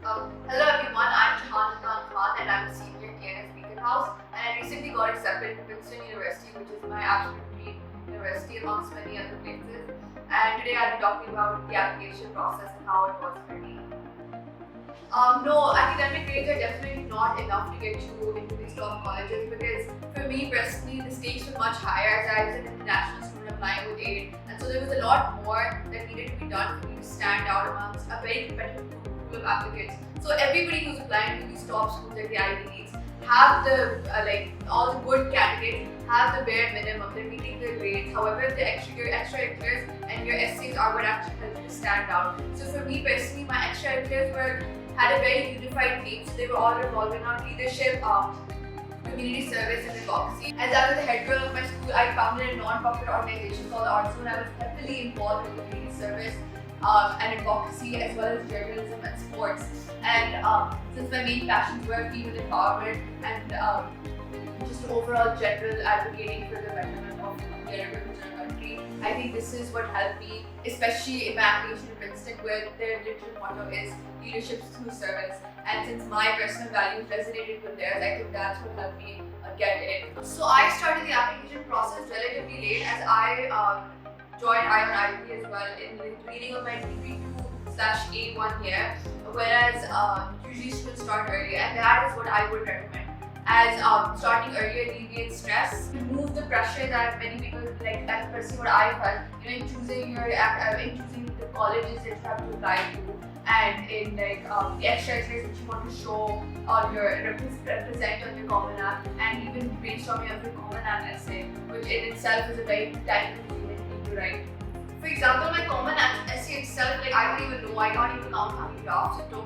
Hello everyone, I'm Jihan Adnan Khan and I'm a senior at TNS Beaconhouse, and I recently got accepted to Princeton University, which is my absolute dream university amongst many other places. And today I'll be talking about the application process and how it was for me. No, academic grades are definitely not enough to get you into these top colleges, because for me personally the stakes were much higher as I was an international student applying with aid, and so there was a lot more that needed to be done for me to stand out amongst a very competitive pool of applicants. So everybody who's applying to these top schools like the Ivy Leagues have the all the good candidates have the bare minimum. They're meeting their grades. However, your extracurriculars and your essays are what actually help you to stand out. So for me personally, my extracurriculars had a very unified theme. So they were all revolving around leadership, community service, and advocacy. As I was the head girl of my school, I founded a non-profit organization called the Arts Zone. I was heavily involved in community service and advocacy, as well as journalism and sports. And since my main passions were female empowerment and just overall general advocating for the betterment of gender women in our country, I think this is what helped me, especially in my application to Princeton, where their literal motto is leadership through service. And since my personal values resonated with theirs, I think that's what helped me get in. So I started the application process relatively late, as I joined ION as well in the beginning of my degree 2/A1 year, whereas usually students start earlier, and that is what I would recommend. As starting earlier alleviates stress, remove the pressure that many people like. That's personally what I felt. In choosing the colleges that you have to apply to, and in the extracurriculars which you want to show on your represent on your Common App, and even brainstorming of your Common App essay, which in itself is a very time-consuming thing to write. For example, my Common App essay itself, I don't even know. I can't even count how many drafts it took.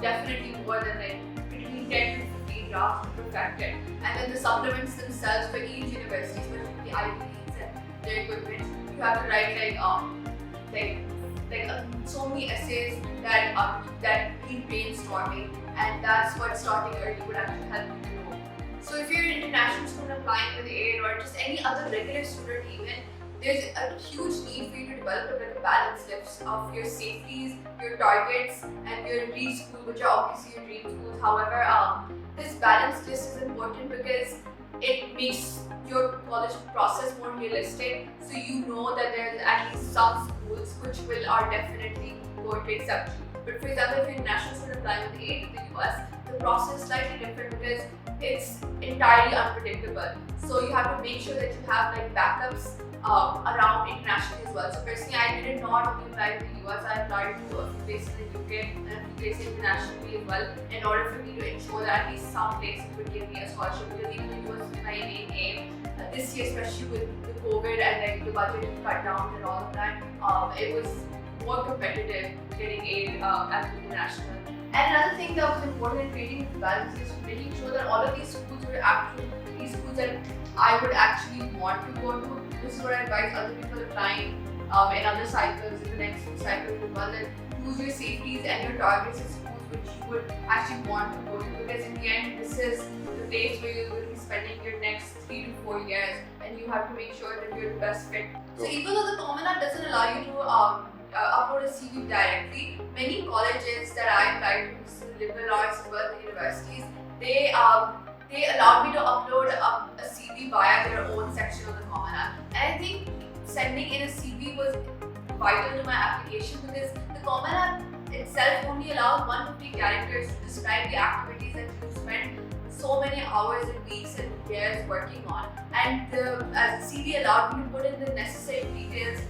Definitely more than between 10 to 15 drafts to perfect it. And then the supplements themselves for each university, especially the Ivy Leagues and their equipment, you have to write so many essays that need brainstorming, and that's what starting early would actually help you to know. So if you're an international student applying with aid, or just any other regular student even, there's a huge need for you to develop a balanced list of your safeties, your targets, and your dream school, which are obviously your dream schools. However, this balanced list is important because it makes your college process more realistic. So you know that there's at least some schools which are definitely going to accept you. But for example, if you're a national student applying with aid in the US, the process is slightly different because it's entirely unpredictable. So you have to make sure that you have backups around internationally as well. So personally, I did not only apply to the US, I applied to a few places in the UK and a few places internationally as well, in order for me to ensure that at least some places would give me a scholarship, because even the US was my main aim. This year, especially with the COVID and the budget cut down and all of that, it was more competitive getting aid at the international. And another thing that was important in creating this balance is making sure that all of these schools were actually these schools that I would actually want to go to. This is what I advise other people applying in other cycles, in the next cycle as well, that use your safeties and your targets as schools which you would actually want to go to, because in the end, this is the place where you're going to be spending your next 3 to 4 years, and you have to make sure that you're the best fit. So even though the Common App doesn't allow you to upload a CV directly, many colleges that I applied to, liberal arts as well, the universities, they allowed me to upload a CV via their own section of the Common App. And I think sending in a CV was vital to my application, because the Common App itself only allows 150 characters to describe the activities that you spent so many hours and weeks and years working on. And the CV allowed me to put in the necessary details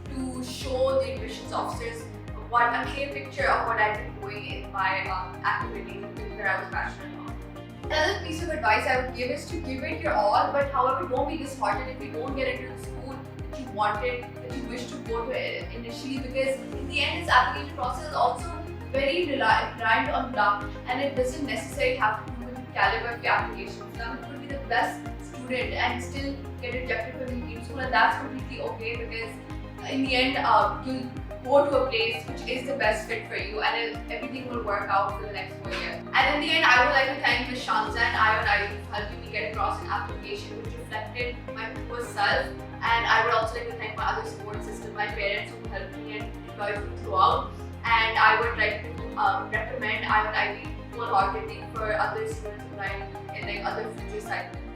to show the admissions officers a clear picture of what I've been doing in my activities that I was passionate about. Another piece of advice I would give is to give it your all, but however, don't be disheartened if you don't get into the school that you wanted, that you wish to go to initially, because in the end, this application process is also very reliant on luck, and it doesn't necessarily have to do with the caliber of your application. Now, you could be the best student and still get rejected from the dream school, and that's completely okay, because in the end, you'll go to a place which is the best fit for you, and everything will work out for the next 4 years. And in the end, I would like to thank Ms. Shanza and ION for helping me get across an application which reflected my pure self. And I would also like to thank my other support system, my parents, who helped me and encouraged me throughout. And I would like to recommend IIT wholeheartedly for other students applying in like other future cycles.